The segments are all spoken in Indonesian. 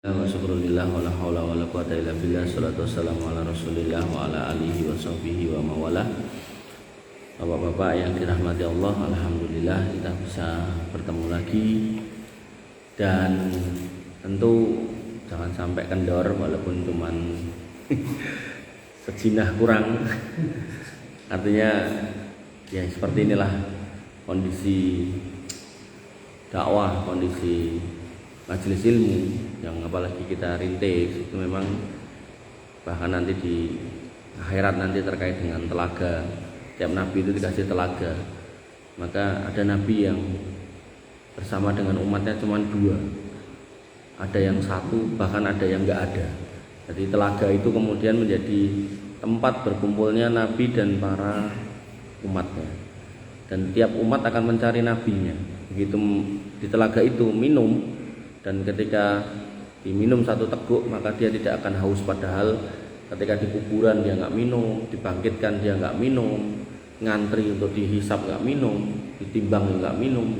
Wa syukurillah wa la haula wa la quwata illa billah. Shalatu wassalamu ala Rasulillah wa ala alihi wa sahbihi wa mawala. Bapak-bapak yang dirahmati Allah, alhamdulillah kita bisa bertemu lagi. Dan tentu jangan sampai kendor walaupun cuman sejinah kurang. Artinya ya seperti inilah kondisi dakwah, kondisi majelis ilmu yang apalagi kita rintis itu memang bahkan nanti di akhirat nanti terkait dengan telaga. Tiap nabi itu dikasih telaga. Maka ada nabi yang bersama dengan umatnya cuma 2, ada yang 1, bahkan ada yang enggak ada. Jadi telaga itu kemudian menjadi tempat berkumpulnya nabi dan para umatnya, dan tiap umat akan mencari nabinya. Begitu di telaga itu minum, dan ketika diminum 1 teguk maka dia tidak akan haus, padahal ketika di kuburan dia nggak minum, dibangkitkan dia nggak minum, ngantri untuk dihisap nggak minum, ditimbang nggak minum.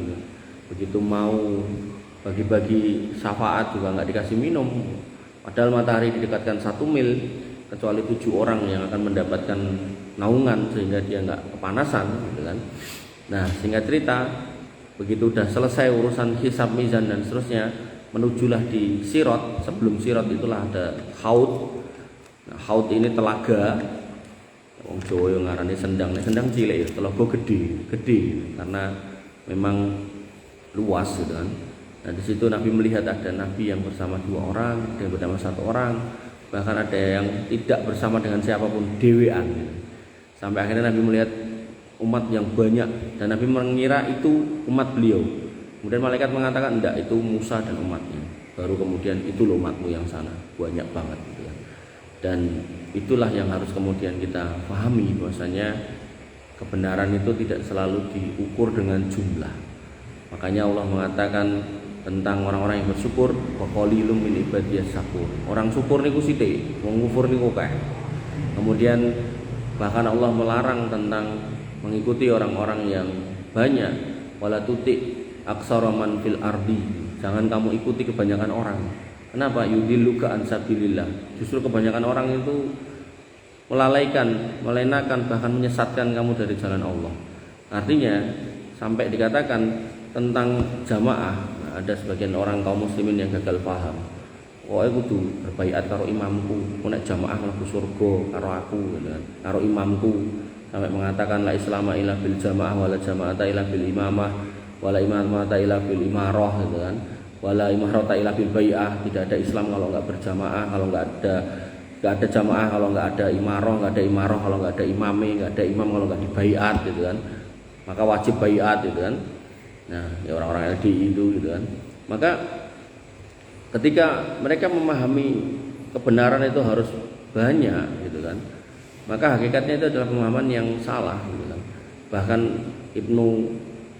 Begitu mau bagi-bagi syafaat juga nggak dikasih minum, padahal matahari didekatkan 1 mil, kecuali 7 orang yang akan mendapatkan naungan sehingga dia nggak kepanasan, gitu kan. Nah, singkat cerita, begitu udah selesai urusan hisab, mizan dan seterusnya, menujulah di Sirat. Sebelum Sirat itulah ada Haud. Nah, Haud ini telaga. Wong Jawa yang ngarani sendang, sendang cilik ya, telaga gede karena memang luas gitu kan. Nah, di situ Nabi melihat ada nabi yang bersama 2 orang, ada yang bersama 1 orang, bahkan ada yang tidak bersama dengan siapapun, dewean gitu. Sampai akhirnya Nabi melihat umat yang banyak dan Nabi mengira itu umat beliau. Kemudian malaikat mengatakan enggak, itu Musa dan umatnya. Baru kemudian itu loh umatmu yang sana, banyak banget gitu ya. Dan itulah yang harus kemudian kita pahami, bahwasanya kebenaran itu tidak selalu diukur dengan jumlah. Makanya Allah mengatakan tentang orang-orang yang bersyukur, wa qalilum min ibadiyas syakur. Orang syukur niku sithik, wong kufur niku akeh. Kemudian bahkan Allah melarang tentang mengikuti orang-orang yang banyak, wala tuti aksara man fil ardi. Jangan kamu ikuti kebanyakan orang. Kenapa? Yudilluka an sabilillah. Justru kebanyakan orang itu melalaikan, melenakan, bahkan menyesatkan kamu dari jalan Allah. Artinya sampai dikatakan tentang jamaah, ada sebagian orang kaum muslimin yang gagal paham. Kowe kudu berbaiat karo imamku, nek jamaah mlebu surga karo aku, gitu kan, karo imamku. Sampai mengatakan la islama illa bil jamaah wala jama'ata illa bil imamah wala imamata illa bil imarah, gitu kan, wala imarata illa bil bai'ah. Tidak ada Islam kalau enggak berjamaah, kalau enggak ada jamaah, kalau enggak ada imarah, enggak ada imarah kalau enggak ada imame, enggak ada imam kalau enggak dibaiat, gitu kan. Maka wajib baiat, gitu kan. Nah, ya orang-orang LDI itu, gitu kan. Maka ketika mereka memahami kebenaran itu harus banyak, gitu kan, maka hakikatnya itu adalah pemahaman yang salah, gitu kan. Bahkan Ibnu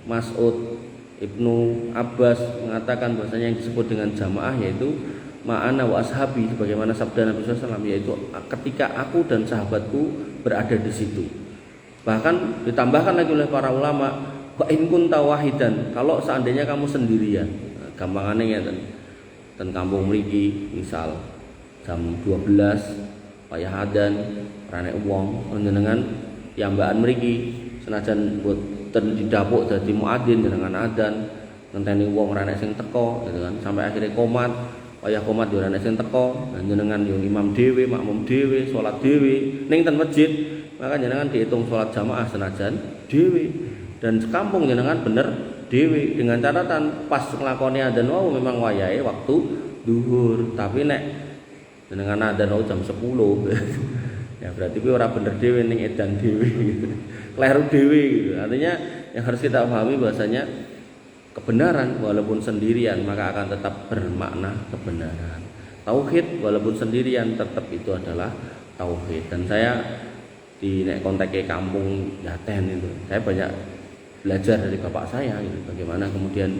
Mas'ud, Ibnu Abbas mengatakan bahwasanya yang disebut dengan jamaah yaitu ma'ana wa ashabi, sebagaimana sabda Nabi SAW, yaitu ketika aku dan sahabatku berada di situ. Bahkan ditambahkan lagi oleh para ulama, wa in kunta wahidan, kalau seandainya kamu sendirian. Nah, gampangannya ngeten. Dan kampung mriki misal jam 12 payah adzan, rane wong panjenengan piyambakan mriki, senajan boten didapuk dadi muadzin jenengan adzan, ngenteni wong ora nek sing teko, gitu kan, sampai akhirnya komat, payah komat yo ora nek sing teko, dan jenengan yo imam dhewe, makmum dhewe, salat dhewe ning ten masjid, maka jenengan dihitung salat jamaah senajan dhewe, dan sekampung jenengan bener dhewe, dengan catatan pas nglakoni adzan wau memang wayahe waktu zuhur, tapi nek jenengan adzan wau jam 10 ya berarti kuwi ora bener dhewe ning edan dhewe gitu. Kleru dhewe gitu. Artinya yang harus kita pahami bahwasanya kebenaran walaupun sendirian maka akan tetap bermakna kebenaran. Tauhid walaupun sendirian tetap itu adalah tauhid. Dan saya di nek konteknya kampung Yaten itu, saya banyak belajar dari bapak saya gitu, bagaimana kemudian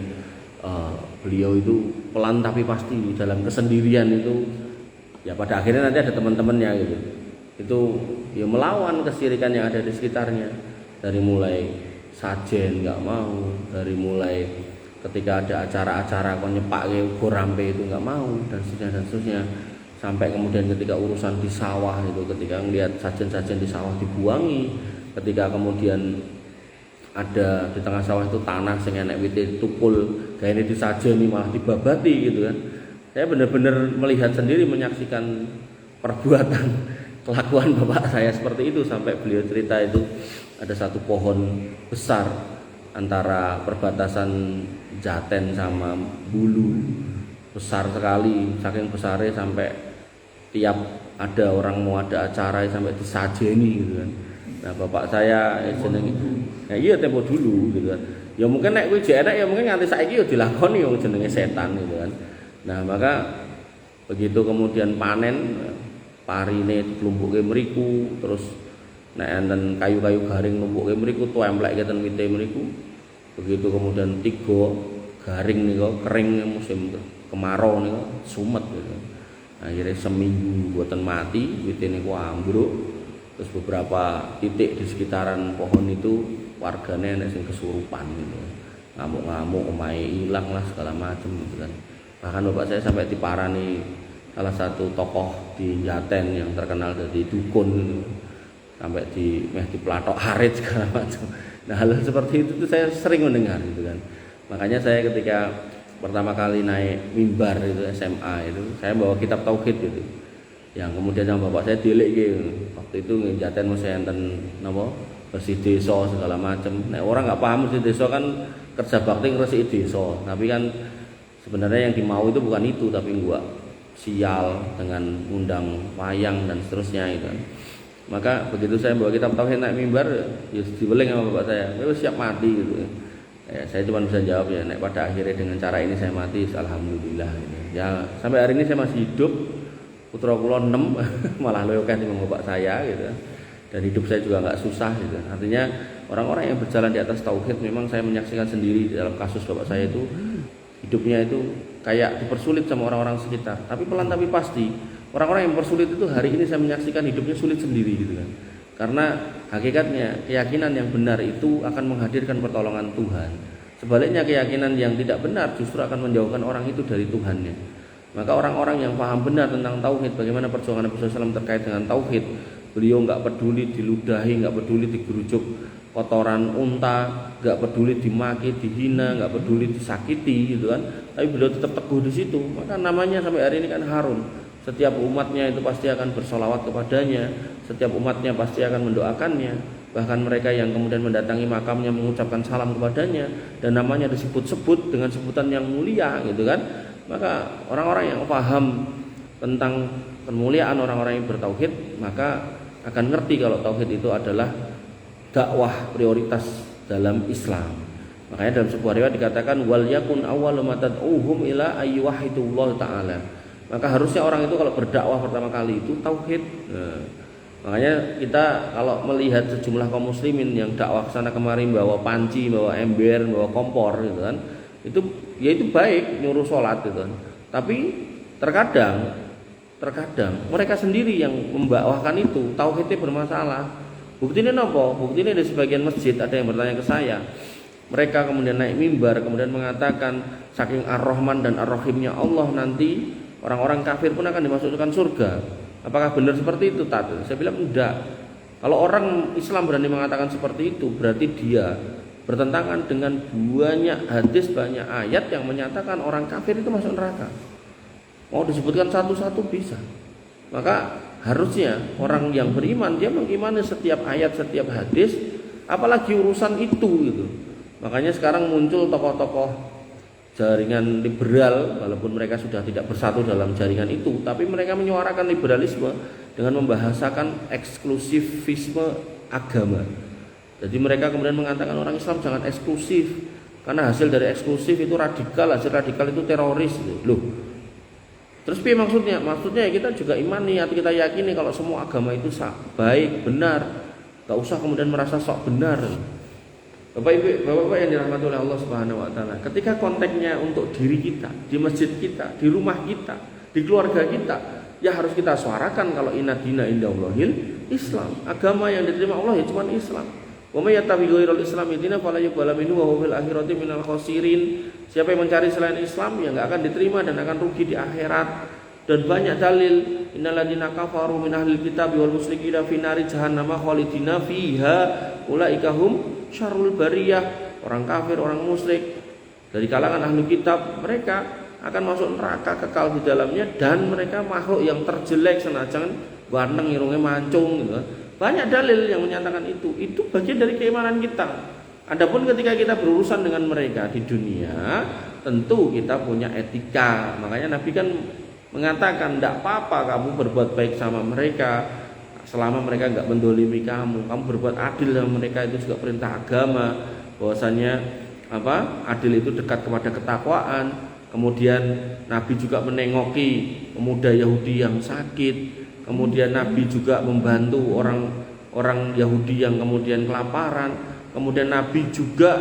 beliau itu pelan tapi pasti dalam kesendirian itu, ya pada akhirnya nanti ada teman-temannya gitu, itu ya melawan kesyirikan yang ada di sekitarnya, dari mulai sajen nggak mau, dari mulai ketika ada acara-acara kon nyepake ugo rampe itu nggak mau dan seterusnya. Sampai kemudian ketika urusan di sawah itu, ketika melihat sajen-sajen di sawah dibuangi, ketika kemudian ada di tengah sawah itu tanah sing enek wite tukul, gaene disajeni malah dibabati gitu kan. Saya benar-benar melihat sendiri, menyaksikan perbuatan kelakuan bapak saya seperti itu. Sampai beliau cerita itu ada satu pohon besar antara perbatasan Jaten sama Bulu, besar sekali, saking besarnya sampai tiap ada orang mau ada acara sampai disajeni gitu kan. Nah bapak saya jenenge iya tempo dulu gitu kan. Ya mungkin nek kuwi jek enak ya mungkin nganti saiki ya dilakoni wong jenenge setan gitu kan. Nah maka begitu kemudian panen, parine diklumpuke mriku, terus nek enten kayu-kayu garing numpuke mriku tuemplek keten wite mriku. Begitu kemudian tiga garing nika kering musim kemarau nika sumet gitu. Akhirnya seminggu mboten mati, wite niku ambruk. Terus beberapa titik di sekitaran pohon itu warganya enek sing kesurupan gitu. Ngamuk-ngamuk, omahe ilang lah segala macam gitu kan. Bahkan bapak saya sampai diparani salah satu tokoh di Jaten yang terkenal dari dukun gitu. Sampai diplatok harit segala macam. Nah hal seperti itu tuh saya sering mendengar gitu kan. Makanya saya ketika pertama kali naik mimbar itu SMA itu saya bawa kitab tauhid gitu. Yang kemudian sama bapak saya dilek gitu. Waktu itu Jaten masih enten napa bersih desa segala macam. Nek orang nggak paham bersih desa kan kerja bakti ngresiki desa. Tapi kan sebenarnya yang dimau itu bukan itu, tapi gua sial dengan undang wayang dan seterusnya itu kan. Maka begitu saya bawa kitab tauhid naik mimbar, ya diweling sama bapak saya, "Wis siap mati" gitu. Ya, saya cuma bisa jawab ya, nek pada akhirnya dengan cara ini saya mati, alhamdulillah gitu. Ya sampai hari ini saya masih hidup. Putra kula 6 malah luwih akeh timbang bapak saya gitu. Dan hidup saya juga nggak susah gitu. Artinya orang-orang yang berjalan di atas tauhid memang saya menyaksikan sendiri dalam kasus bapak saya itu hidupnya itu kayak dipersulit sama orang-orang sekitar. Tapi pelan tapi pasti orang-orang yang mempersulit itu hari ini saya menyaksikan hidupnya sulit sendiri gitu kan. Karena hakikatnya keyakinan yang benar itu akan menghadirkan pertolongan Tuhan. Sebaliknya keyakinan yang tidak benar justru akan menjauhkan orang itu dari Tuhannya. Maka orang-orang yang paham benar tentang tauhid, bagaimana perjuangan Nabi SAW terkait dengan tauhid, beliau nggak peduli diludahi, nggak peduli digerujuk kotoran unta, nggak peduli dimaki, dihina, nggak peduli disakiti gitu kan. Tapi beliau tetap teguh di situ. Maka namanya sampai hari ini kan harum. Setiap umatnya itu pasti akan bersolawat kepadanya, setiap umatnya pasti akan mendoakannya. Bahkan mereka yang kemudian mendatangi makamnya mengucapkan salam kepadanya dan namanya disebut-sebut dengan sebutan yang mulia gitu kan. Maka orang-orang yang paham tentang kemuliaan orang-orang yang bertauhid maka akan ngerti kalau tauhid itu adalah dakwah prioritas dalam Islam. Makanya dalam sebuah riwayat dikatakan wal yakun awwalu ma tad'uhum ila ayyuhidullah taala. Maka harusnya orang itu kalau berdakwah pertama kali itu tauhid. Nah, makanya kita kalau melihat sejumlah kaum muslimin yang dakwah kesana kemari bawa panci, bawa ember, bawa kompor gitu kan. Itu ya itu baik nyuruh sholat gitu kan. Tapi terkadang mereka sendiri yang membawakan itu tauhidnya bermasalah. Buktinya apa? Buktinya di sebagian masjid ada yang bertanya ke saya. Mereka kemudian naik mimbar kemudian mengatakan saking Ar-Rahman dan Ar-Rahimnya Allah nanti orang-orang kafir pun akan dimasukkan surga. Apakah benar seperti itu? Saya bilang enggak. Kalau orang Islam berani mengatakan seperti itu berarti dia bertentangan dengan banyak hadis, banyak ayat yang menyatakan orang kafir itu masuk neraka. Mau disebutkan satu-satu bisa. Maka harusnya orang yang beriman dia mengimani setiap ayat, setiap hadis, apalagi urusan itu gitu. Makanya sekarang muncul tokoh-tokoh jaringan liberal, walaupun mereka sudah tidak bersatu dalam jaringan itu, tapi mereka menyuarakan liberalisme dengan membahasakan eksklusivisme agama. Jadi mereka kemudian mengatakan orang Islam jangan eksklusif, karena hasil dari eksklusif itu radikal, hasil radikal itu teroris. Loh, terus piye maksudnya? Maksudnya ya kita juga imani atau kita yakini kalau semua agama itu baik, benar, gak usah kemudian merasa sok benar. Bapak-bapak yang dirahmati oleh Allah Subhanahu Wa Taala, ketika konteksnya untuk diri kita, di masjid kita, di rumah kita, di keluarga kita, ya harus kita suarakan kalau inna dina indallahil Islam. Agama yang diterima Allah ya cuma Islam. Wa may yattabi ghairal islami dinan fala yuqbala minhu wa huwa fil akhirati minal khasirin. Siapa yang mencari selain Islam ya enggak akan diterima dan akan rugi di akhirat. Dan banyak dalil, innalladzina kafaru min ahlil kitabi wal musyrikina fi nari jahannam khalidina fiha ulaika hum syarrul bariyah. Orang kafir, orang musyrik dari kalangan ahli kitab, mereka akan masuk neraka kekal di dalamnya, dan mereka makhluk yang terjelek senajan ganteng irunge mancung gitu. Banyak dalil yang menyatakan itu bagian dari keimanan kita. Adapun ketika kita berurusan dengan mereka di dunia, tentu kita punya etika. Makanya Nabi kan mengatakan, tidak apa-apa kamu berbuat baik sama mereka selama mereka enggak mendolimi kamu. Kamu berbuat adil sama mereka, itu juga perintah agama. Bahwasanya adil itu dekat kepada ketakwaan. Kemudian Nabi juga menengoki pemuda Yahudi yang sakit. Kemudian Nabi juga membantu orang Yahudi yang kemudian kelaparan. Kemudian Nabi juga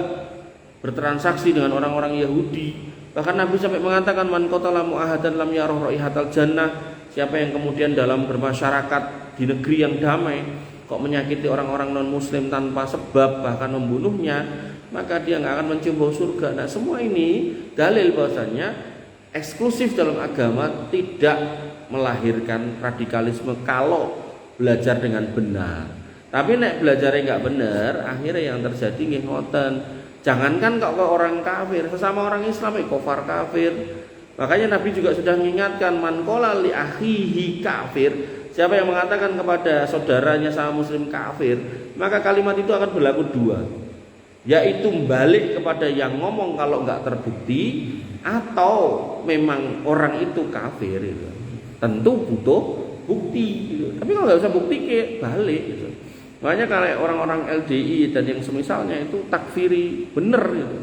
bertransaksi dengan orang-orang Yahudi. Bahkan Nabi sampai mengatakan, man qatala mu'ahadan lam yarah raihatal jannah. Siapa yang kemudian dalam bermasyarakat di negeri yang damai kok menyakiti orang-orang non muslim tanpa sebab, bahkan membunuhnya, maka dia nggak akan mencium bau surga. Nah, semua ini dalil bahwasanya eksklusif dalam agama tidak melahirkan radikalisme kalau belajar dengan benar. Tapi nek belajarnya nggak benar, akhirnya yang terjadi nggih ngoten. Jangankan kok ke orang kafir, sesama orang Islam kafir kafir. Makanya Nabi juga sudah mengingatkan, man qala li akhihi kafir. Siapa yang mengatakan kepada saudaranya sama muslim kafir, maka kalimat itu akan berlaku dua. Yaitu balik kepada yang ngomong kalau nggak terbukti, atau memang orang itu kafir gitu. Tentu butuh bukti gitu. Tapi kalau nggak usah bukti kayak balik gitu. Makanya kalau orang-orang LDI dan yang semisalnya itu takfiri bener gitu.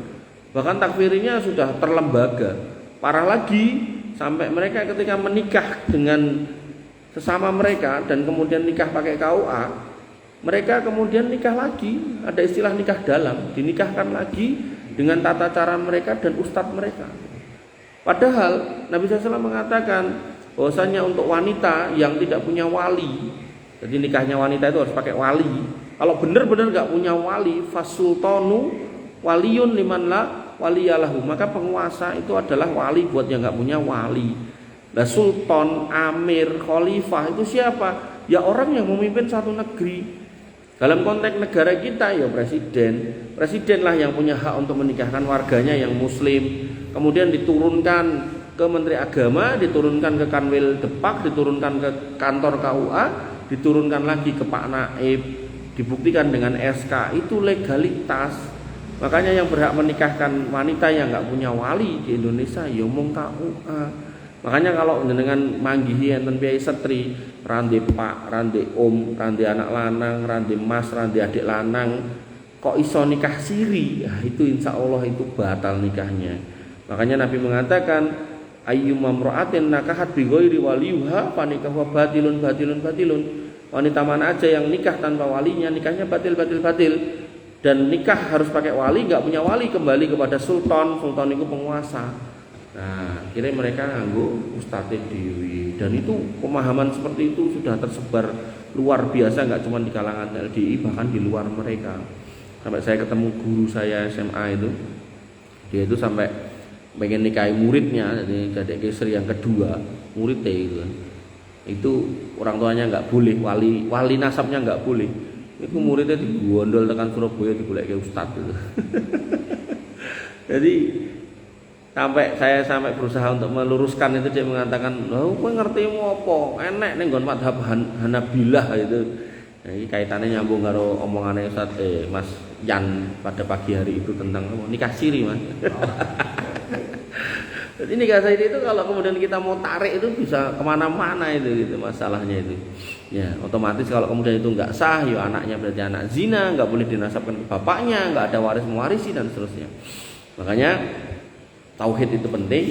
Bahkan takfirinya sudah terlembaga. Parah lagi sampai mereka ketika menikah dengan sesama mereka dan kemudian nikah pakai KUA, mereka kemudian nikah lagi, ada istilah nikah dalam, dinikahkan lagi dengan tata cara mereka dan ustadz mereka. Padahal Nabi SAW mengatakan bahwasanya untuk wanita yang tidak punya wali, jadi nikahnya wanita itu harus pakai wali. Kalau benar-benar nggak punya wali, fasultanu waliyun liman la waliyalahu, maka penguasa itu adalah wali buat yang nggak punya wali. Nah, sultan, amir, khalifah itu siapa? Ya orang yang memimpin satu negeri. Dalam konteks negara kita ya presiden. Presidenlah yang punya hak untuk menikahkan warganya yang muslim. Kemudian diturunkan ke Menteri Agama, diturunkan ke Kanwil Depak, diturunkan ke kantor KUA, diturunkan lagi ke Pak Naib, dibuktikan dengan SK. Itu legalitas. Makanya yang berhak menikahkan wanita yang nggak punya wali di Indonesia ya mung KUA. Makanya kalau dengan manggihi enten piye setri, rande pak, rande om, rande anak lanang, rande mas, rande adik lanang, kok iso nikah siri, ya, itu insya Allah itu batal nikahnya. Makanya Nabi mengatakan, ayyumma imra'atin nakahat bi ghairi waliyha fa nikahu batilun. Wanita mana aja yang nikah tanpa walinya, nikahnya batil. Dan nikah harus pakai wali, nggak punya wali kembali kepada sultan itu penguasa. Nah, kira mereka nganggo ustadz dewi, dan itu pemahaman seperti itu sudah tersebar luar biasa, nggak cuma di kalangan LDI, bahkan di luar mereka. Sampai saya ketemu guru saya SMA itu, dia itu sampai pengen nikahi muridnya, jadi gadek istri yang kedua, muridnya itu orang tuanya nggak boleh, wali nasabnya nggak boleh. Itu muridnya digondol tekan Surabaya digolek ke ustadz gitu. Jadi sampai berusaha untuk meluruskan itu, dia mengatakan, "Lho, kowe ngerti apa? Enek ning nggon madhab Hanabilah itu." Nah, ini kaitannya nyambung karo omongannya Ustaz Mas Yan pada pagi hari itu tentang nikah siri, Mas. Jadi nikah siri itu kalau kemudian kita mau tarik itu bisa kemana-mana itu gitu masalahnya itu. Ya, otomatis kalau kemudian itu nggak sah, ya anaknya berarti anak zina, nggak boleh dinasabkan ke bapaknya, nggak ada waris mewarisi dan seterusnya. Makanya tauhid itu penting.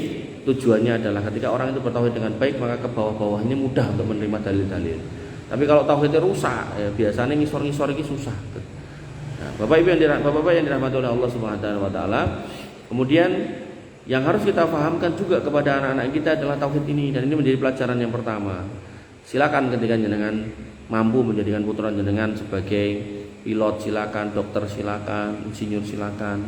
Tujuannya adalah ketika orang itu bertauhid dengan baik, maka ke bawah-bawahnya mudah untuk menerima dalil-dalil. Tapi kalau tauhidnya rusak, ya biasanya ngisor-ngisor ini susah. Nah, Bapak Ibu yang dirahmati oleh Allah Subhanahu wa taala, kemudian yang harus kita fahamkan juga kepada anak-anak kita adalah tauhid ini, dan ini menjadi pelajaran yang pertama. Silakan ketika jenengan mampu menjadikan putra jenengan sebagai pilot silakan, dokter silakan, insinyur silakan.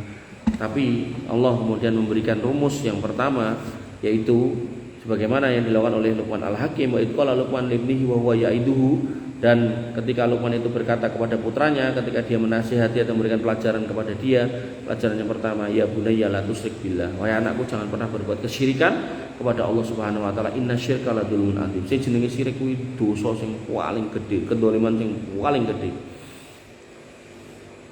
Tapi Allah kemudian memberikan rumus yang pertama, yaitu sebagaimana yang dilakukan oleh Luqman Al-Hakim, wa idh qala Luqman libnihi wa huwa ya'iduhu. Dan ketika Luqman itu berkata kepada putranya ketika dia menasihati atau memberikan pelajaran kepada dia, pelajaran yang pertama, ya bunayya la tusyrik billah, wahai anakku jangan pernah berbuat kesyirikan kepada Allah Subhanahu wa taala, innasyirka la dzulmun adzim. Sing jenenge syirik kuwi dosa sing paling gedhe, kedoliman sing paling gedhe.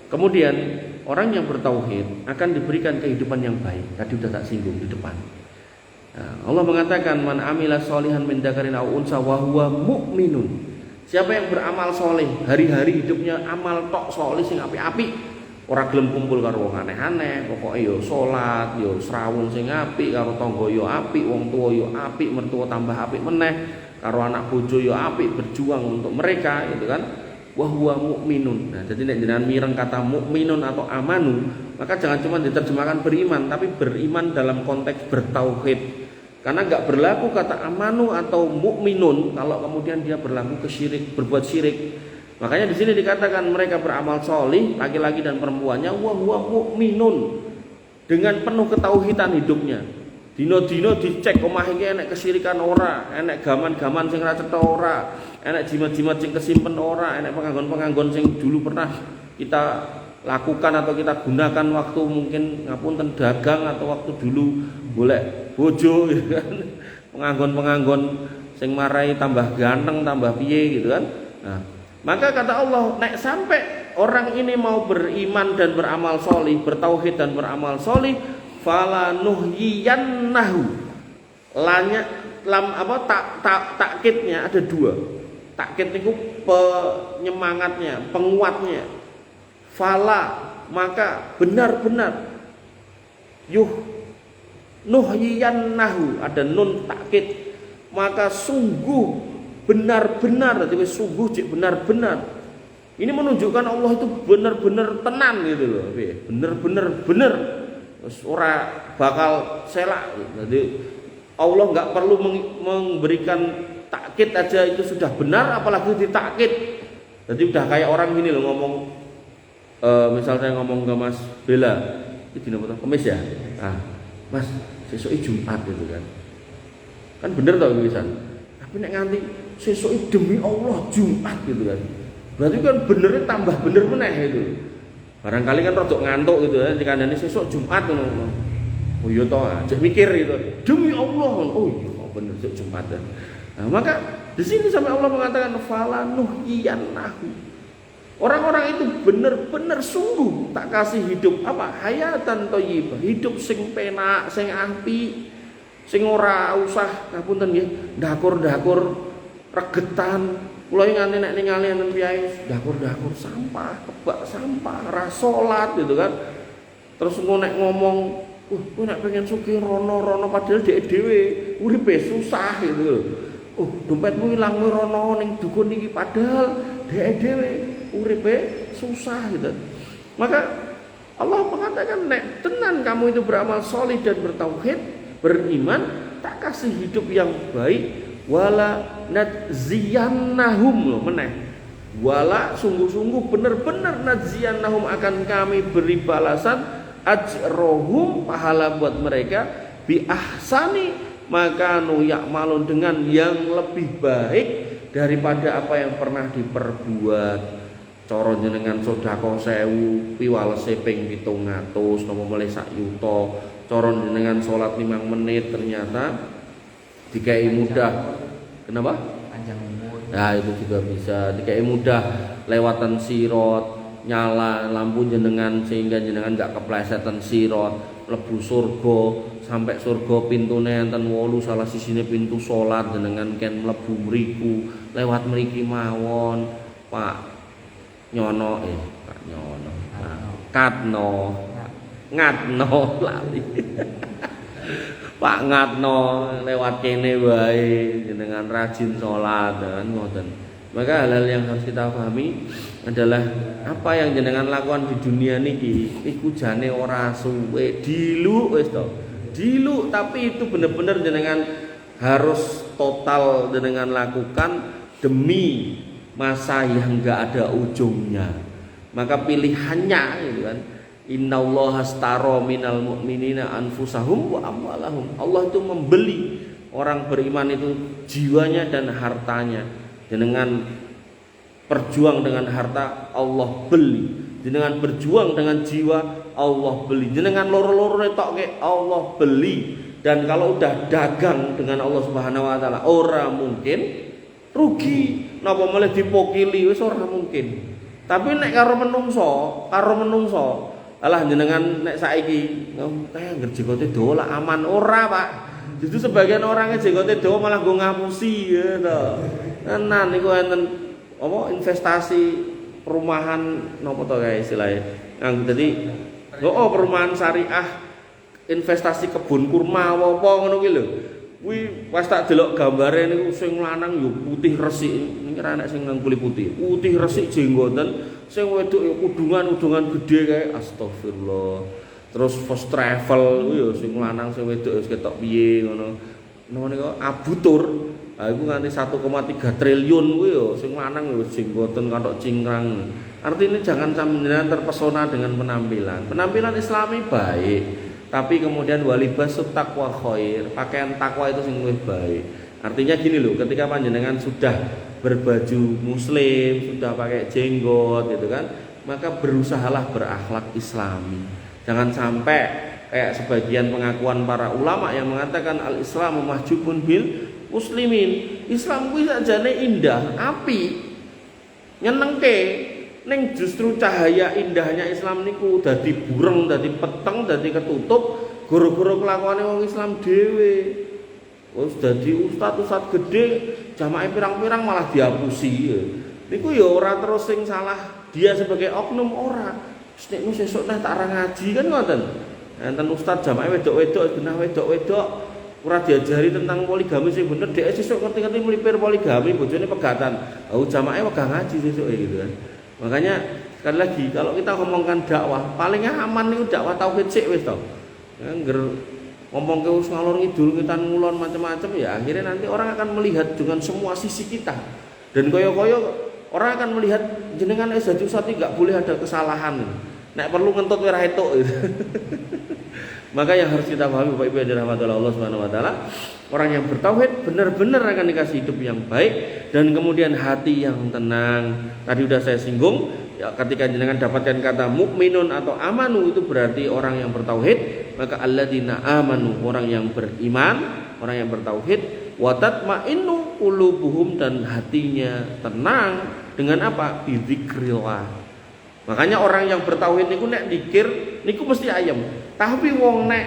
Kemudian orang yang bertauhid akan diberikan kehidupan yang baik. Tadi sudah tak singgung di depan. Nah, Allah mengatakan man amila sholihan min dzakarin aw unsa wa huwa mu'minun. Siapa yang beramal soleh, hari-hari hidupnya amal tok soleh sing apik-apik, ora gelem kumpul karo wong aneh-aneh, pokoke yo salat, yo srawung sing apik, karo tangga yo apik, wong tuwa yo apik, mertua tambah apik meneh, karo anak bojo yo apik, berjuang untuk mereka, gitu kan. Wa huwa mukminun. Nah, jadi nek jenengan mireng kata mukminun atau amanu, maka jangan cuma diterjemahkan beriman, tapi beriman dalam konteks bertauhid. Karena nggak berlaku kata amanu atau mukminun kalau kemudian dia berlaku kesyirik, berbuat syirik. Makanya di sini dikatakan mereka beramal solih, laki-laki dan perempuannya, wa huwa mukminun, dengan penuh ketauhidan hidupnya. Dino-dino dicek omah iki enek kesyirikan ora, enek gaman-gaman sing ra cetha ora, enek jimat-jimat sing kesimpen ora, enek penganggon-penganggon sing dulu pernah kita lakukan atau kita gunakan waktu mungkin ngapunten dagang atau waktu dulu golek bojo gitu kan. Penganggon-penganggon sing marai tambah ganteng, tambah piye gitu kan. Nah, maka kata Allah, nek sampai orang ini mau beriman dan beramal solih, bertauhid dan beramal solih, fala nuhyiyannahu. Lanya lam apa takkidnya ada dua. Takkid itu penyemangatnya, penguatnya. Fala, maka benar-benar nuhyiyannahu, ada nun takkid, maka sungguh benar-benar, jadi sungguh cik benar-benar. Ini menunjukkan Allah itu benar-benar tenan gitu loh, benar-benar benar. Ora bakal selak. Jadi Allah nggak perlu memberikan takkid aja itu sudah benar, apalagi ditakkid. Jadi udah kayak orang gini loh ngomong, misal saya ngomong ke Mas Bella, itu dina apa? Kamis ya. Ah, Mas, sesuk Jumat gitu kan. Kan bener tau tulisan. Tapi nek nganti sesuk demi Allah Jumat gitu kan. Berarti kan benernya tambah bener meneh itu. Barangkali kan rodok ngantuk gitu ya, dikandani sesuk Jumat ngono. Oh iya toh, aja mikir gitu. Demi Allah. Oh iya bener sesuk Jumat. Nah, maka di sini sampai Allah mengatakan fala nuhyiyannahu. Orang-orang itu benar-benar sungguh tak kasih hidup apa? Hayatan thayyibah, hidup sing penak, sing apik, sing ora usah ngapunten nggih, ndakur-ndakur regetan. Kula nganti nek ningali enten piye ndakur-ndakur sampah, kebak sampah, ora salat gitu kan. Terus nek ngomong, kowe nek pengen sugih rono-rono padahal dhek dhewe uripe susah gitu. Dompetmu ilang rono ning dukun iki padahal dhek dhewe uripe susah gitu. Maka Allah mengatakan nek tenan kamu itu beramal solih dan bertauhid, beriman, tak kasih hidup yang baik, wala nadziyannahum loh meneh. Wala sungguh-sungguh benar-benar nadziyannahum akan kami beri balasan ajrohum pahala buat mereka bi ahsani makanu ya'malun dengan yang lebih baik daripada apa yang pernah diperbuat. Cara jenengan sedekah 1000 piwalese ping 700 napa melih sak yuta, cara jenengan salat 5 menit ternyata dikai mudah. Kenapa? Panjang umur. Nah, itu juga bisa dikai mudah lewatan sirot, nyala lampu jenengan sehingga jenengan enggak keplesetan sirot, mlebu surga, sampai surga pintune enten 8, salah sisine pintu salat jenengan ken mlebu mriku, lewat mriki mawon, Pak Nyono Pak Nyono. Katno. Ngatno lali. Pak Ngatno lewat kene wae jenengan rajin salat dan ngoten. Maka hal-hal yang harus kita pahami adalah apa yang jenengan lakukan di dunia niki iku jane ora suwe, dilu wis to. Dilu tapi itu bener-bener jenengan harus total jenengan lakukan demi masa yang enggak ada ujungnya. maka pilihannya gitu kan. Innallaha astara minal mu'minina anfusahum wa amwalahum. Allah itu membeli orang beriman itu jiwanya dan hartanya. Dengan berjuang dengan harta Allah beli. Dengan berjuang dengan jiwa Allah beli. Dengan loro-loro tok Allah beli. Dan kalau udah dagang dengan Allah Subhanahu wa taala ora mungkin rugi. Napa malah dipokili wis ora mungkin. Tapi nek karo menungso alah jenengan nek saiki kayak ngerjegote dawa lah aman ora, Pak. Justru sebagian orangnya jenggote dawa malah go ngapusi ya to. Tenan niku enten apa investasi perumahan napa to kae istilahnya. Dadi perumahan syariah investasi kebun kurma apa ngono kuwi lho. Kuwi pas tak delok gambare niku sing lanang yo putih resik. Niki ra enek sing nang kulit putih. Putih resik jenggoten. Sing wedok ya udungan gede kae astagfirullah. Terus first travel kuwi ya sing lanang sing wedok wis ketok piye ngono. Namane kok abutur. Ha iku nganti 1,3 triliun kuwi ya sing lanang wis jenggoten katok cingkrang. Artinya jangan sampeyan terpesona dengan penampilan. Penampilan Islami baik, tapi kemudian walibasut taqwa khair. Pakaian takwa itu sing luwih baik. Artinya gini loh, ketika panjenengan sudah berbaju muslim, sudah pakai jenggot gitu kan, maka berusahalah berakhlak islami. Jangan sampai kayak sebagian pengakuan para ulama yang mengatakan al-islamu mahjubun bil muslimin. Islam kuwi sakjane indah, api, nyenengke, ning justru cahaya indahnya Islam niku dadi bureng, dadi peteng, dadi ketutup gara-gara kelakuane wong Islam dhewe. Wis dadi ustaz gede, jamaah pirang-pirang malah dihapusi ya. Niku ya ora terus sing salah dia sebagai oknum ora. Nek sesuk nek tak ra ngaji kan ngoten. Enten ustaz jamaah wedok-wedok genah wedok-wedok ora diajari tentang poligami sing bener, dhek sesuk ngerti-ngerti melipir poligami, bojone pegatan. Jamaah wegah ngaji sesuk gitu kan. Makanya sekali lagi kalau kita ngomongkan dakwah, paling aman niku dakwah tauhid sik wis to. Ngomong ke ngalor ngidul kita ngulon macam-macam ya akhirnya nanti orang akan melihat dengan semua sisi kita dan koyo-koyo orang akan melihat jenengan jadi ustaz enggak boleh ada kesalahan. Nek perlu ngentut werah etuk gitu. Maka yang harus kita pahami Bapak Ibu yang dirahmati Allah Subhanahu wa taala, orang yang bertauhid benar-benar akan dikasih hidup yang baik dan kemudian hati yang tenang. Tadi sudah saya singgung, ya, ketika jenengan dapatkan kata mukminun atau amanu itu berarti orang yang bertauhid, maka alladzina amanu orang yang beriman, orang yang bertauhid, wa tatmainnu qulubuhum dan hatinya tenang dengan apa? Bidzikrillah. Makanya orang yang bertauhid niku nek dikir niku mesti ayem. Tapi wong nek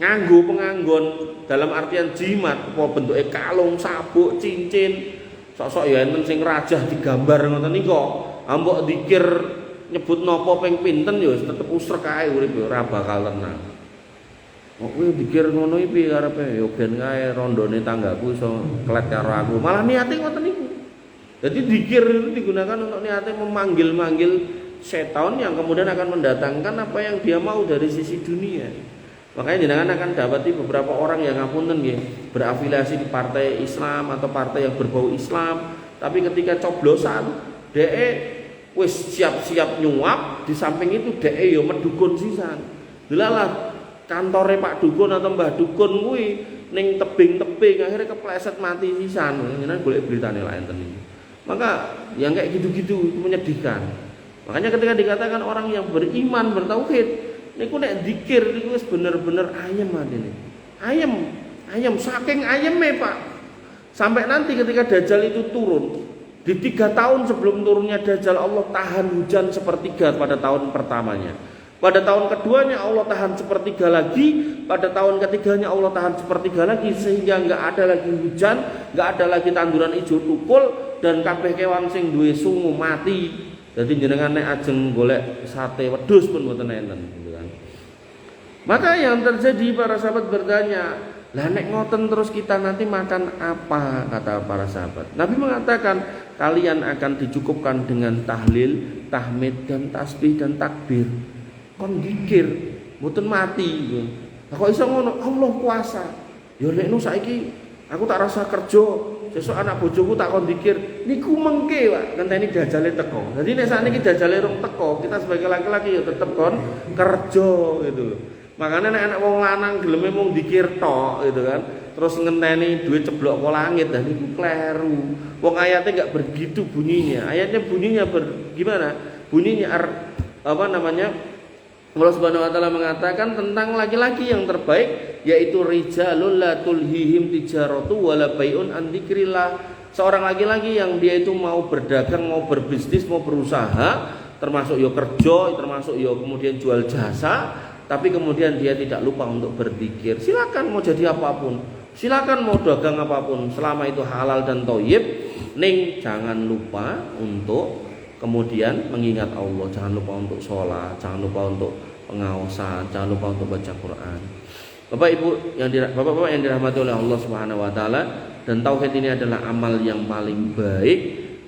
nganggo penganggon dalam artian jimat, apa bentuke kalung, sabuk, cincin, sok-sok ya enten sing rajah digambar ngoten niku. Ambok dikir nyebut napa ping pinten ya tetep usrek kae urip ora bakal tenang. Kok kowe dikir ngono iki piye karepe? Ya ben kae rondone tanggaku iso klet karo aku. Malah niate ngoten niku. Jadi dikir itu digunakan untuk niate memanggil-manggil setan yang kemudian akan mendatangkan apa yang dia mau dari sisi dunia. Makanya jenengan akan dapati beberapa orang yang ngapunten nggih, berafiliasi di partai Islam atau partai yang berbau Islam, tapi ketika coblosan dhek wis siap-siap nyuap, di samping itu dhek yo medukun sisan. Delalah kantore Pak Dukun atau Mbah Dukun kuwi ning tebing-tebing akhirnya kepleset mati sisan. Jenengan golek beritane lah enten iki. Maka yang kayak gitu-gitu itu menyedihkan. Makanya ketika dikatakan orang yang beriman bertauhid, niku nek zikir niku wis bener-bener ayem atine. Ayem saking ayeme, Pak. Sampai nanti ketika Dajjal itu turun, di 3 tahun sebelum turunnya Dajjal Allah tahan hujan sepertiga pada tahun pertamanya. Pada tahun keduanya Allah tahan sepertiga lagi, pada tahun ketiganya Allah tahan sepertiga lagi sehingga enggak ada lagi hujan, enggak ada lagi tanduran hijau tukul dan kabeh kewan sing duwe sungu mati. Jadi jenengan nek ajeng golek sate wedhus pun mboten enten gitu kan. Maka yang terjadi para sahabat bertanya, "Lah nek ngoten terus kita nanti makan apa?" kata para sahabat. Nabi mengatakan, "Kalian akan dicukupkan dengan tahlil, tahmid dan tasbih dan takbir." Kon zikir, mboten mati. Lah kok iso ngono? Allah kuasa. Ya nek saiki aku tak rasa kerja sesuk anak bojoku tak kon dikir niku mengke Pak ngenteni dajale teko. Dadi nek sakniki dajale rung teko, kita sebagai laki-laki ya tetep kon kerja gitu loh. Makanya nek anak wong lanang geleme mung dikir tok gitu kan. Terus ngenteni duit ceblok ke langit dan itu kleru. Wong ayatnya enggak begitu bunyinya. Ayatnya bunyinya gimana? Bunyinya apa namanya? Allah Subhanahu wa taala mengatakan tentang laki-laki yang terbaik yaitu rijalul la tulhihim tijaratu wala bai'un an dzikrillah. Seorang laki-laki yang dia itu mau berdagang, mau berbisnis, mau berusaha, termasuk yo kerja, termasuk yo kemudian jual jasa, tapi kemudian dia tidak lupa untuk berzikir. Silakan mau jadi apapun, silakan mau dagang apapun, selama itu halal dan thayyib, ning jangan lupa untuk kemudian mengingat Allah, jangan lupa untuk sholat, jangan lupa untuk pengawasan, jangan lupa untuk baca Quran. Bapak-Ibu yang Bapak-bapak yang dirahmati oleh Allah Subhanahu wa taala, dan tauhid ini adalah amal yang paling baik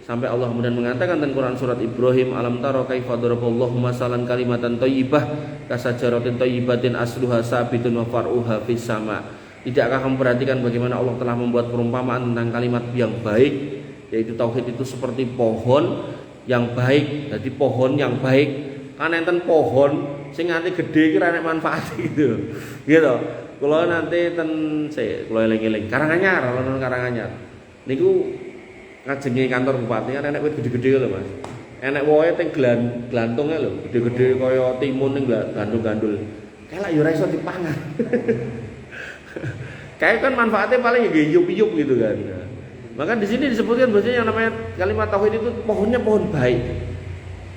sampai Allah kemudian mengatakan dalam Quran surat Ibrahim, alam tara kaifa daraballahu masalan kalimatan thayyibah kasajaratin thayyibatin asluha sabitun wa far'uha fis sama. Tidakkah kamu perhatikan bagaimana Allah telah membuat perumpamaan tentang kalimat yang baik, yaitu tauhid itu seperti pohon yang baik. Jadi pohon yang baik kan enten pohon sing nganti gede iki ra nek manfaat gitu. Gitu. Kula nanti kula eling-eling Karanganyar, alun Karanganyar. Niku ngajengi kantor bupati kan enek wit gede-gede lho Mas. Enek wohe teng glantunge lho, gede-gede kaya timun ning gandul-gandul. Kelak ya ora iso dipangan. Kayak kan manfaatnya paling ya yuk-yuk gitu kan. Maka di sini disebutkan bahwasanya yang namanya kalimat tauhid itu pohonnya pohon baik.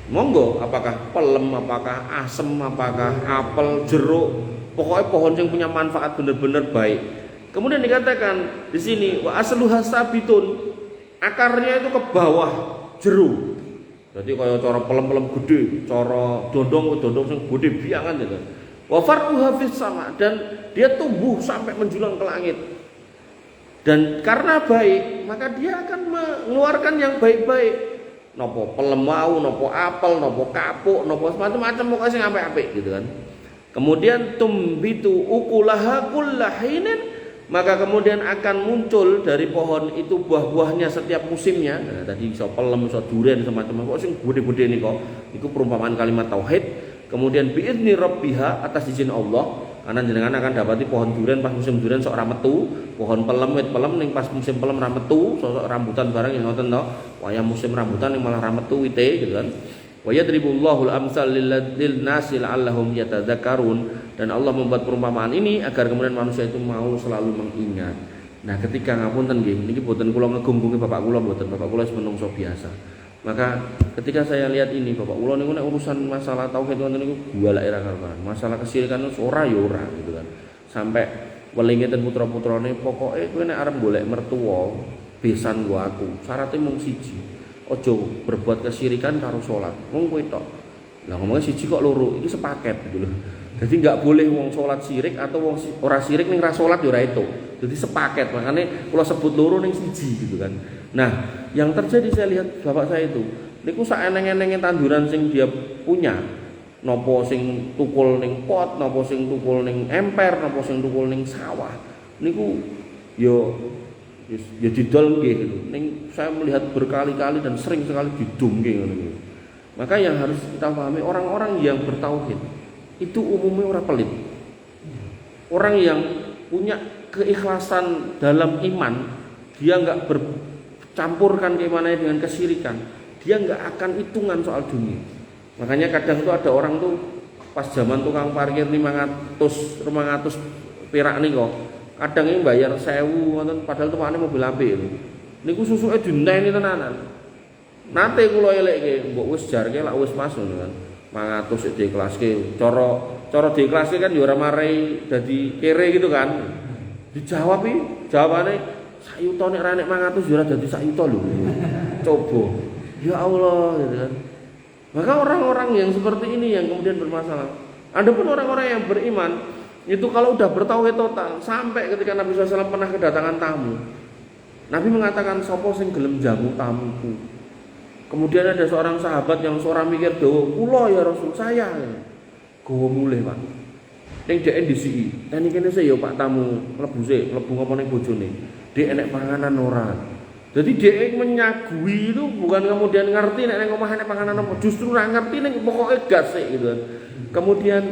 Monggo, apakah pelem, apakah asem, apakah apel, jeruk, pokoknya pohon yang punya manfaat benar-benar baik. Kemudian dikatakan di sini wa asluha sabitun, akarnya itu ke bawah jeruk. Jadi kayak cara pelem-pelem gede, cara dondong sing gede biangan gitu. Wa far'uha fis sama, dan dia tumbuh sampai menjulang ke langit. Dan karena baik, maka dia akan mengeluarkan yang baik-baik. Nopo pelem mau, nopo apel, nopo kapuk, nopo macam-macam pokoknya sing apik-apik gitu kan. Kemudian tumbitu ukulaha kullahinin, maka kemudian akan muncul dari pohon itu buah-buahnya setiap musimnya. Nah, tadi iso pelem, iso duren, semacam kok sing gede-gede nih kok. Iku perumpamaan kalimat tauhid. Kemudian biizni rabbiha, atas izin Allah, karena jenengan akan dapati pohon durian pas musim durian sok ra metu, pohon pelem wit pelem ning pas musim pelem ra metu, sok rambutan barang yang ngoten to. Wayah musim rambutan ning malah ra metu wite gitu kan. Wa yadribullahu al-amsal lil nasi la'allahum yatadzakkarun, dan Allah membuat perumpamaan ini agar kemudian manusia itu mau selalu mengingat. Nah, ketika ngapunten nggih, niki boten kula ngegunggungi bapak kula mboten, bapak kula wis menungso biasa. Maka ketika saya lihat ini bapak kula niku nek urusan masalah tauhid wonten niku golek ra karuan. Masalah kesyirikan ora ya ora gitu kan. Sampai welinge ten putra-putrane pokoke kowe nek arep golek mertua besan gua aku. Syaratnya mung siji. Ojo berbuat kesyirikan karo salat. Mung kowe tok. Lah ngomongnya siji kok loro, iki sepaket gitu loh. Jadi enggak boleh wong salat syirik atau wong ora syirik ning ra salat ya ora itu. Jadi sepaket. Makanya kula sebut loro ning siji gitu kan. Nah, yang terjadi saya lihat bapak saya itu niku sak eneng-enenge tanduran sing dia punya, nopo sing tukul ning pot, nopo sing tukul ning emper, nopo sing tukul ning sawah, niku yo didol nggih gitu. Ning saya melihat berkali-kali dan sering sekali didungke ngono niku. Maka yang harus kita pahami, orang-orang yang bertauhid itu umumnya orang pelit. Orang yang punya keikhlasan dalam iman, dia enggak campurkan keimanannya dengan kesyirikan, dia nggak akan hitungan soal dunia. Makanya kadang tuh ada orang tuh pas zaman tukang parkir 500 perak nih kok, kadang ini bayar 1.000 padahal tuh mana mobil apik lho. Niku susuke dineni tenanan. Nate kula elekke, mbok wis jarke lak wis pas ngono kan. 500 diiklaske. Cara diiklaske kan ya ora marai dadi kere gitu kan. Dijawab iki, jawabane sayuto nek ra nek 500 ya ora dadi sayuto lho. Coba. Ya Allah gitu kan. Maka orang-orang yang seperti ini yang kemudian bermasalah. Adapun orang-orang yang beriman itu kalau udah bertauhid total, sampai ketika Nabi SAW pernah kedatangan tamu, Nabi mengatakan sapa sing gelem jamu tamuku. Kemudian ada seorang sahabat yang seorang mikir dawa, kula ya Rasul saya. Gowo mulih, Pak. Ning dhek ndisiki. Dan iki kene saya ya Pak tamu mlebu sik, mlebu ngomong ning bojone. Dek enek panganan ora? Jadi dia menyagui itu bukan kemudian ngerti nek omah nek panganan apa, justru ora ngerti ning pokoke gas sik gitu kan. Kemudian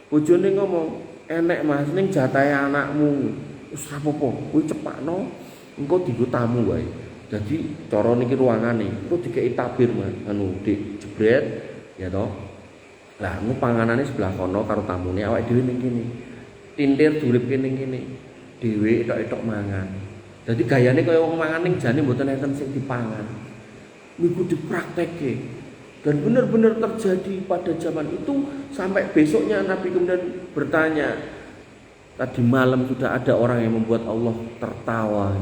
bojone ngomong, "Enek Mas ning jatahe anakmu." Wis rapopo, kuwi cepakno engko dienggo tamu wae. Jadi cara niki ruangane, engko dikeki tabir Mas, Dik jebret ya toh. Lah engko panganane sebelah kono karo tamune awake dhewe ning kene. Tintir duripke ning kene. Dhewe etok-etok mangan. Jadi gayane kaya wong mangan ning jane mboten enten sing dipangan. Niku dipraktekke. Dan benar-benar terjadi pada zaman itu sampai besoknya Nabi kemudian bertanya, tadi malam sudah ada orang yang membuat Allah tertawa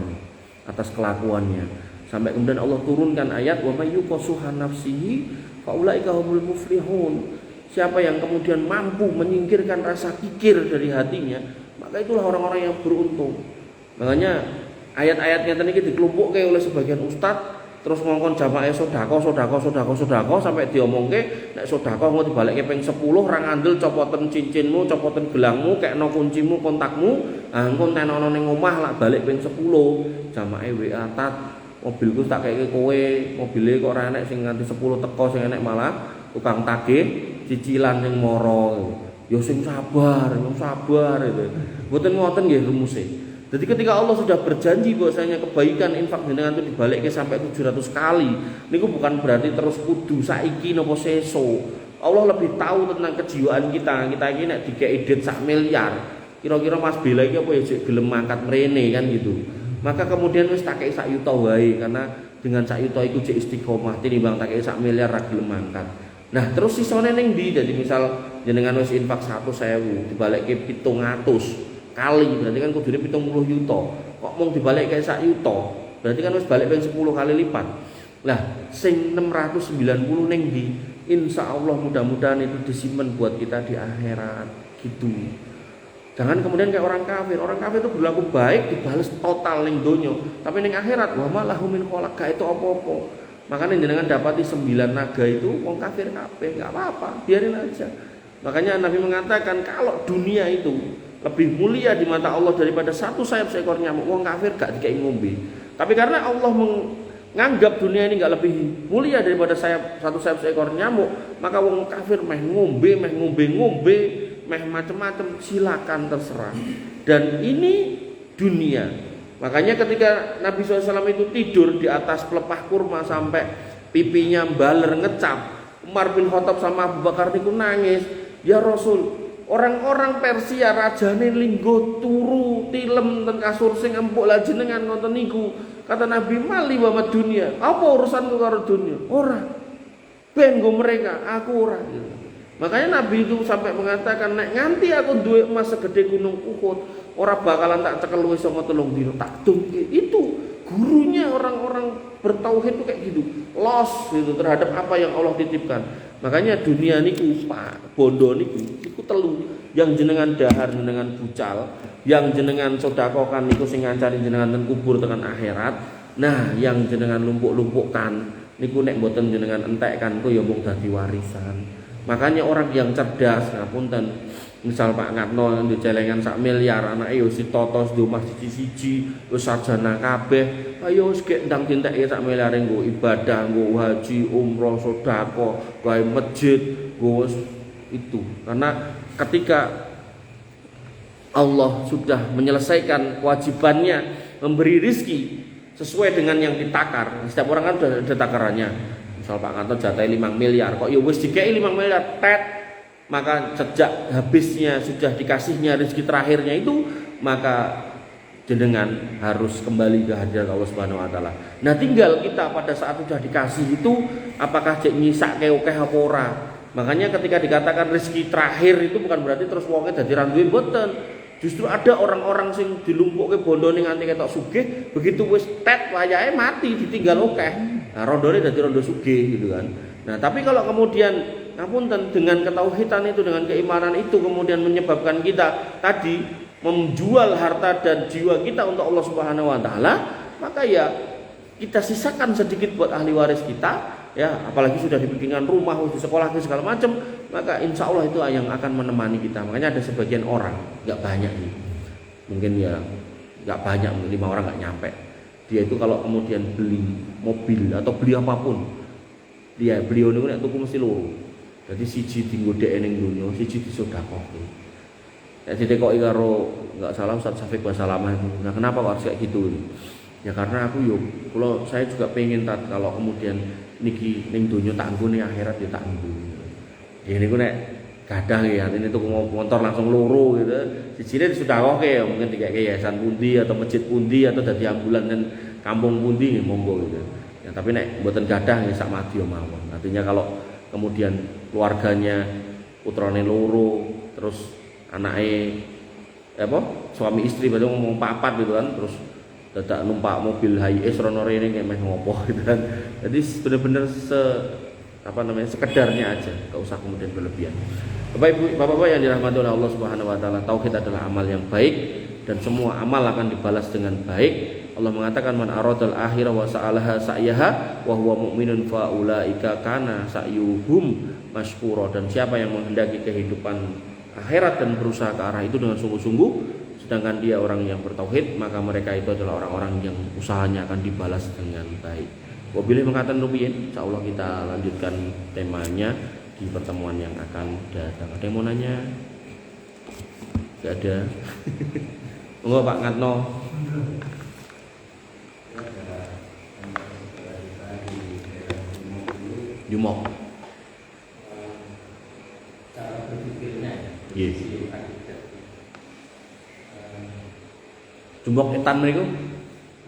atas kelakuannya. Sampai kemudian Allah turunkan ayat wa may yuqasuha nafsihi faulaika humul muflihun. Siapa yang kemudian mampu menyingkirkan rasa kikir dari hatinya, maka itulah orang-orang yang beruntung. Makanya ayat-ayatnya tadi dikelompokkan oleh sebagian ustadz, terus ngongkon jamaah sodako sampai diomongke nek sodako mau dibalikke ping 10 ra ngandel copoten cincinmu, copoten gelangmu, kekno kuncimu, kontakmu, engko tenono ning omah lak balik ping 10. Jamaah WA tat, mobilku tak keke kowe, mobile kok ora enek sing nganti 10 teko, sing enek malah tukang tagih cicilan ning moro. Ya sing sabar itu. Mboten ngoten nggih rumuse. Jadi ketika Allah sudah berjanji bahwasanya kebaikan infak jenengan itu dibalikke sampai 700 kali, niku bukan berarti terus kudu saiki napa seso. Allah lebih tahu tentang kejiwaan kita. Kita iki nek dikeki duit 1 miliar, kira-kira Mas Bela iki apa ya jek gelem mangkat mrene kan gitu. Maka kemudian wis tak kei 1 juta wae karena dengan 1 juta iku jek istiqomah tinimbang tak kei 1 miliar ra gelem mangkat. Nah, terus sisane ning ndi? Jadi misal jenengan wis infak 100.000 dibalikke 700 kali, berarti kan kudune 70 juta. Kok mung dibalik kayak 1 juta, berarti kan wis balik ping 10 kali lipat. Lah sing 690 ning ndi? Insyaallah mudah-mudahan itu disimpan buat kita di akhirat gitu. Jangan kemudian kayak orang kafir. Orang kafir itu berlaku baik dibales total ning donya, tapi ning akhirat wa malahu min khalaq itu apa-apa. Makanya jenengan dapati 9 naga itu wong kafir kabeh, enggak apa-apa, biarin aja. Makanya Nabi mengatakan kalau dunia itu lebih mulia di mata Allah daripada 1 sayap seekor nyamuk, wong kafir gak dikei ngombe. Tapi karena Allah menganggap dunia ini gak lebih mulia daripada 1 sayap seekor nyamuk, maka wong kafir meh ngombe, meh macam-macam, silakan terserah. Dan ini dunia. Makanya ketika Nabi SAW itu tidur di atas pelepah kurma sampai pipinya baler ngecap, Umar bin Khattab sama Abu Bakar niku nangis, "Ya Rasul, orang-orang Persia rajane linggo turu tilem ten kasur sing empuk la jenengan ngoten niku." Kata Nabi, "Mali wa dunia. Apa urusanku karo dunia?" Ora. Ben go mereka, aku ora. Makanya Nabi itu sampai mengatakan, "Nek nganti aku duwe emas segede gunung Uhud, ora bakalan tak cekel wis sama 3 dina tak dongke." Itu gurunya orang-orang bertauhid itu kayak gitu. Los gitu terhadap apa yang Allah titipkan. Makanya dunia niku Pak bondo niku telu, yang jenengan dahar jenengan bucal, yang jenengan sedekahkan niku sing ngancani jenengan ten kubur tekan akhirat. Nah, yang jenengan lumpuk-lumpukkan niku nek mboten jenengan entekkan ku ya mung dadi warisan. Makanya orang yang cerdas ngapunten, misal Pak Ngatno di celengan 1 miliar, anake yo sitotos di omah siji-siji, wis sarjana kabeh. Ayo wis gek ndang dinteke 1 miliar nggo ibadah, nggo haji, umroh, sedekah, gawe masjid, nggo itu. Karena ketika Allah sudah menyelesaikan kewajibannya memberi rizki sesuai dengan yang ditakar. Setiap orang kan sudah ada takarannya. Misal Pak Nganto jatahi 5 miliar, kok ya wis dikei 5 miliar tet, maka sejak habisnya sudah dikasihnya rezeki terakhirnya itu, maka jenengan harus kembali ke hadirat Allah Subhanahu wa taala. Nah, tinggal kita pada saat sudah dikasih itu apakah cek nyisake akeh apa ora. Makanya ketika dikatakan rezeki terakhir itu bukan berarti terus wonge dadi ra duwe, mboten. Justru ada orang-orang sing dilumpukke bondone nganti ketok sugih, begitu wis tet wayahe mati ditinggal akeh. Nah, rondone dadi rondo sugih gitu kan. Nah, tapi kalau kemudian ngapunten dengan ketauhidan itu, dengan keimanan itu kemudian menyebabkan kita tadi menjual harta dan jiwa kita untuk Allah Subhanahu wa taala, maka ya kita sisakan sedikit buat ahli waris kita, ya, apalagi sudah dibikinkan rumah, di sekolah segala macam, maka insya Allah itu yang akan menemani kita. Makanya ada sebagian orang, nggak banyak nih, mungkin ya nggak banyak, 5 orang nggak nyampe, Dia itu kalau kemudian beli mobil atau beli apapun, beliau niku nek tuku mesti loro. Jadi siji dienggo dhek ning donya, siji disedekahke. Nek ditekoki karo enggak salah Ustaz Syafiq Basalamah itu. Nah, kenapa kok harus kayak gitu? Ya karena aku saya juga pengen kalau kemudian niki ning donya tak nggo ning akhirat ya tak nggo. Ya niku nek kadang ya ini tuku motor langsung loro gitu. Sijine disedekahke ya mungkin dikeke yayasan pundi atau masjid pundi atau dadi ambulan dan kampung pundi nggih monggo gitu. Ya tapi nek mboten gadah ya sak madya mawon. Artinya kalau kemudian keluarganya putrane loro terus anake suami istri baru ngomong papat gitu kan, terus dadak numpak mobil Hiace rono rene kayak meh ngopo gitu kan. Jadi benar-benar sekedarnya aja, enggak usah kemudian berlebihan. Bapak-bapak yang dirahmati oleh Allah Subhanahu wa taala, tauhid adalah amal yang baik dan semua amal akan dibalas dengan baik. Allah mengatakan man aradal akhirah wa sa'alaha sa'yaha wa huwa mu'minun fa ulaika kana sa'yuhum masykura. Dan siapa yang menghendaki kehidupan akhirat dan berusaha ke arah itu dengan sungguh-sungguh sedangkan dia orang yang bertauhid, maka mereka itu adalah orang-orang yang usahanya akan dibalas dengan baik. Wabillahi mengatakan rupiyin, insyaallah kita lanjutkan temanya di pertemuan yang akan datang. Ada yang mau nanya? Enggak ada. Monggo Pak Ngatno. Jumok. Cara berpikirnya Yes. Jumok etan mriku?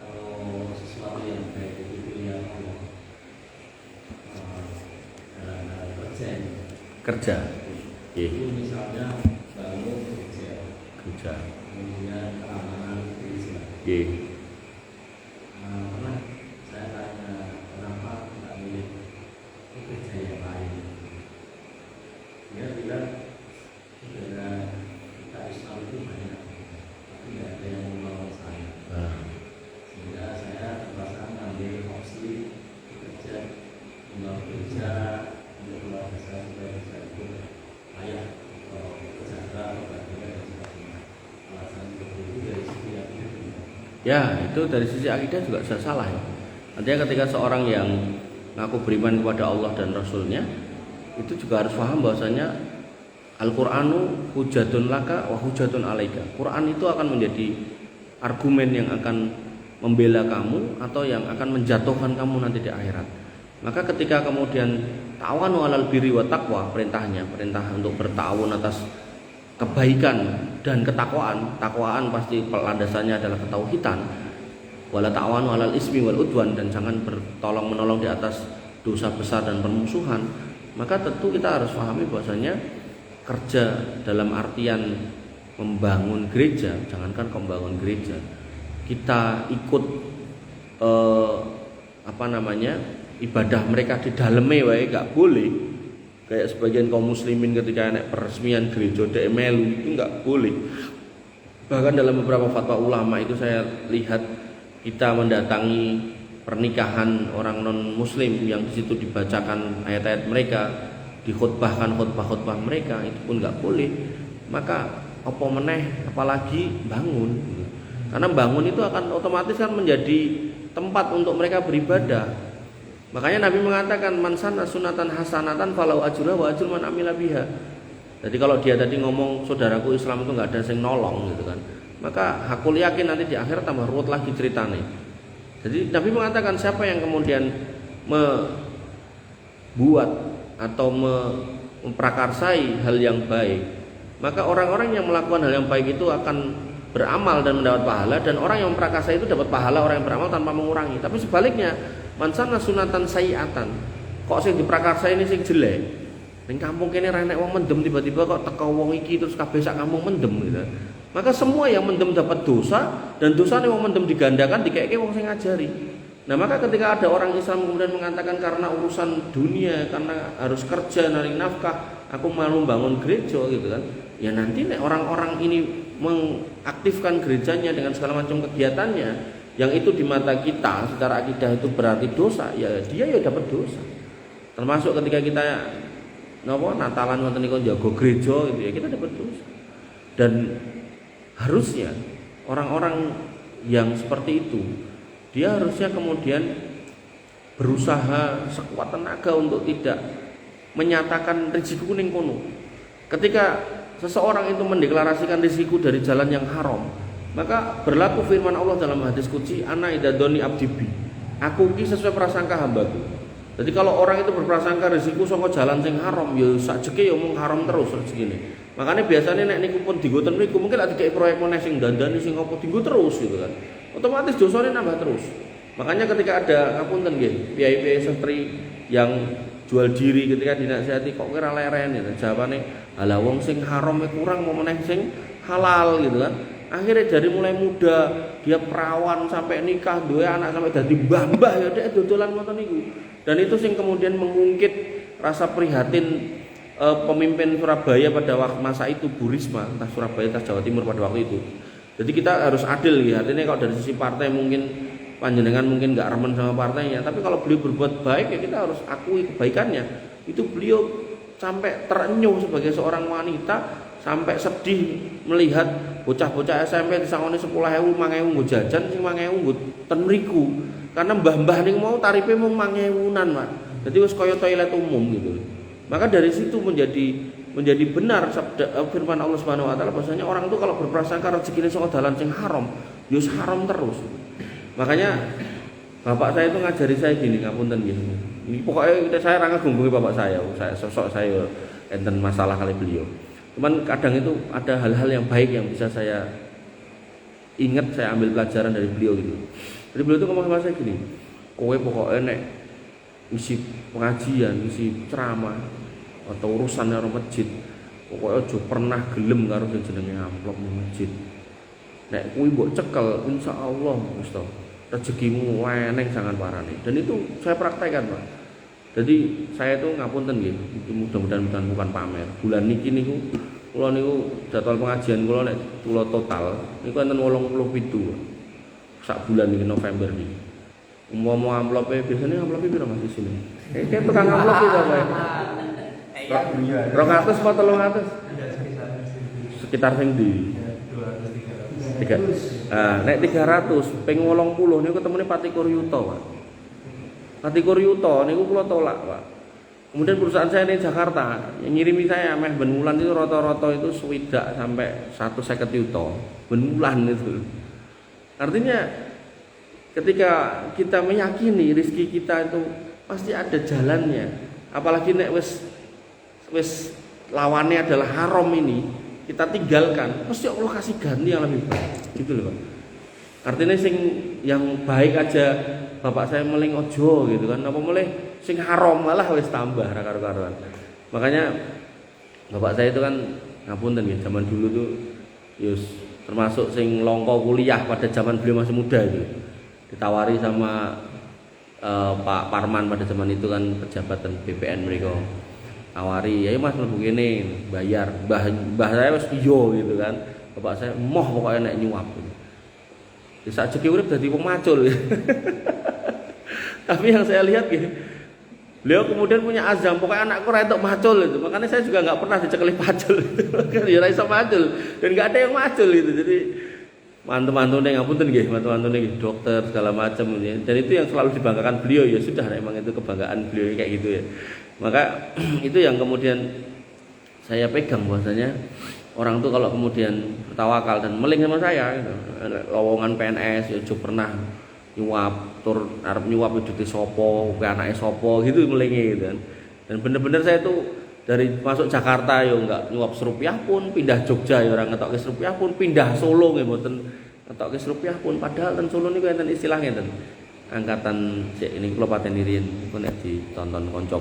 Kalau sesuatu yang baik itu pilihan Allah. Dalam hal Kerja. itu misalnya bangun kerja, kemudian keamanan gereja. Pernah saya tanya kenapa tidak milih kerja yang lain. Dia bilang saudara kita Islam itu banyak, tapi tidak ada yang menolong saya. Sehingga saya terpaksa mengambil opsi bekerja, membangun gereja untuk keluarga saya supaya bisa hidup layak atau sejahtera atau bahagia dan sebagainya. Alasan seperti itu dari sisi akidah. Ya, itu dari sisi akidah juga sudah salah ya. Artinya ketika seorang yang ngaku beriman kepada Allah dan Rasulnya, itu juga harus paham bahwasanya Al-Qur'anu hujatun laka wa hujatun alaika. Quran itu akan menjadi argumen yang akan membela kamu atau yang akan menjatuhkan kamu nanti di akhirat. Maka ketika kemudian ta'awanu 'alal birri wa taqwa, perintah untuk bertawun atas kebaikan dan ketakwaan. Takwaan pasti landasannya adalah ketauhidan. Wala ta'awanu 'alal ismi wal udwan, dan jangan bertolong menolong di atas dosa besar dan permusuhan. Maka tentu kita harus pahami bahwasanya kerja dalam artian membangun gereja, jangankan membangun gereja, kita ikut ibadah mereka di dalamnya wae gak boleh. Kayak sebagian kaum muslimin ketika nek peresmian gereja dek melu itu gak boleh. Bahkan dalam beberapa fatwa ulama itu saya lihat kita mendatangi pernikahan orang non muslim yang di situ dibacakan ayat-ayat mereka, dikhutbahkan khutbah mereka, itu pun nggak boleh. Maka apa meneh apalagi bangun, karena bangun itu akan otomatis kan menjadi tempat untuk mereka beribadah. Makanya Nabi mengatakan man sanna sunatan hasanatan falau ajruha wa ajru man amila biha. Jadi kalau dia tadi ngomong saudaraku Islam itu nggak ada yang nolong gitu kan, maka aku yakin nanti di akhirat tambah ruwet lagi ceritanya. Jadi Nabi mengatakan siapa yang kemudian membuat atau memprakarsai hal yang baik, maka orang-orang yang melakukan hal yang baik itu akan beramal dan mendapat pahala, dan orang yang memprakarsai itu dapat pahala orang yang beramal tanpa mengurangi. Tapi sebaliknya, man sanna sunatan sayiatan, kok sing diprakarsai ini sing jelek. Ning kampung kene ra enek wong mendem, tiba-tiba kok teko wong iki terus kabeh sak kampung mendem gitu. Maka semua yang mendem dapat dosa, dan dosane wong mendem digandakan dikeke wong sing ngajari. Nah, maka ketika ada orang Islam kemudian mengatakan karena urusan dunia, karena harus kerja narik nafkah, aku malu bangun gereja gitu kan. Ya nanti nek orang-orang ini mengaktifkan gerejanya dengan segala macam kegiatannya yang itu di mata kita secara akidah itu berarti dosa, ya dia ya dapat dosa. Termasuk ketika kita Natalan wonten niku jago gereja gitu ya, kita dapat dosa. Dan harusnya orang-orang yang seperti itu dia harusnya kemudian berusaha sekuat tenaga untuk tidak menyatakan rezekiku ning kono. Ketika seseorang itu mendeklarasikan rezekiku dari jalan yang haram, maka berlaku firman Allah dalam hadis qudsi, ana idadoni abdi bi, aku ki sesuai prasangka hambaku. Jadi kalau orang itu berprasangka rezekiku saka jalan sing haram, ya sakjeke ya mung haram terus rezekine. Makanya biasanya nek niku pun digoten niku mungkin ada kayak proyek meneh sing dandani sing apa dienggo terus gitu kan. Otomatis dosane nambah terus. Makanya ketika ada ngapunten nggih, piye-piye santri yang jual diri ketika dinasihati kok kira leren gitu. Jawabane, "Halah wong sing haram kurang mau meneh sing halal" gitu kan. Akhirnya dari mulai muda dia perawan sampai nikah, dua anak sampai dadi mbah-mbah ya dek dodolan ngoten niku. Dan itu sing kemudian mengungkit rasa prihatin pemimpin Surabaya pada waktu masa itu, Bu Risma, entah Surabaya entah Jawa Timur pada waktu itu. Jadi kita harus adil ya. Artinya kalau dari sisi partai mungkin panjenengan mungkin nggak remen sama partainya, tapi kalau beliau berbuat baik ya kita harus akui kebaikannya. Itu beliau sampai terenyuh sebagai seorang wanita, sampai sedih melihat bocah-bocah SMP disangoni 10.000, 5.000 nggo jajan, sing 5.000 nggo ten mriku. Karena mbah-mbah niku mau tarife mung 5.000-an, Pak. Jadi wis kaya toilet umum gitu. Maka dari situ menjadi benar sabda firman Allah Subhanahu wa taala bahwasanya orang itu kalau berprasangka rezekine saka dalan sing haram, ya haram terus. Makanya bapak saya itu ngajari saya gini, ngapunten nggih. Ini pokoknya saya ora ngagunggungi bapak saya sosok saya enten masalah kali beliau. Cuman kadang itu ada hal-hal yang baik yang bisa saya ingat, saya ambil pelajaran dari beliau gitu. Jadi beliau itu ngomong sama saya gini, kowe pokoknya nek isi pengajian, isi ceramah atau urusan karo masjid, pokoknya aja pernah gelem karo sing jenenge amplop ning masjid. Nek kuwi mbok cekel, insyaallah Gusti, rezekimu eneng sangat parane. Dan itu saya praktekkan, Pak. Jadi saya itu ngapunten nggih, itu mudah-mudahan bukan pamer. Bulan niki niku kula niku jadwal pengajian kula nek kula total niku enten 87. Sak bulan iki November niki. Umpama amplope biasanya amplope piro Mas di sini? Kayak tukang amplop itu apa ya? 200 apa 300? Sekitar sing di 200 300. Ah, nek 300 ping 80 niku ketemune Patikur Yuto, Pak. Patikur Yuto niku kula tolak, Pak. Kemudian perusahaan saya di Jakarta yang ngirimi saya meh ben wulan itu rata-rata itu 60 sampai 150 yuto ben wulan itu. Artinya ketika kita meyakini rezeki kita itu pasti ada jalannya. Apalagi nek wis lawannya adalah haram ini, kita tinggalkan, pasti Allah kasih ganti yang lebih baik. Gitu loh, Pak. Artinya sing yang baik aja bapak saya meling ojo gitu kan, apa mulai sing haram malah wis tambah ra karo-karoan. Makanya bapak saya itu kan ngapunten nggih, zaman dulu tuh yus termasuk sing longko kuliah pada zaman beliau masih muda itu. Ditawari sama Pak Parman pada zaman itu kan pejabat BPN mereka. Tawari, "Ayo Mas mlebu kene, bayar." Mbah saya wis iya gitu kan. Bapak saya moh pokoknya nek nyuap. Di saat jeki urip dadi wong macul. Tapi yang saya lihat gitu, beliau kemudian punya azam, pokoknya anakku ora entuk macul itu. Makanya saya juga enggak pernah dicekeli macul itu. Kan ya ora iso macul dan enggak ada yang macul itu. Jadi mantu-mantune ngapunten nggih, mantu-mantune nggih dokter segala macam gitu. Dan itu yang selalu dibanggakan beliau, ya sudah memang itu kebanggaan beliau kayak gitu ya. Maka itu yang kemudian saya pegang bahwasanya orang tuh kalau kemudian bertawakal dan meling sama saya gitu. Lowongan PNS ya juga pernah nyuap tur arep nyuap duite sapa, ke anake sapa gitu melingi gitu kan. Dan bener-bener saya tuh dari masuk Jakarta ya enggak nyuap serupiah pun, pindah Jogja ya orang ngetokke serupiah pun, pindah Solo nggih mboten ngetokke serupiah pun, padahal ten Solo niku enten istilahnya ten angkatan ini kula pateni riyen niku nek ditonton kanca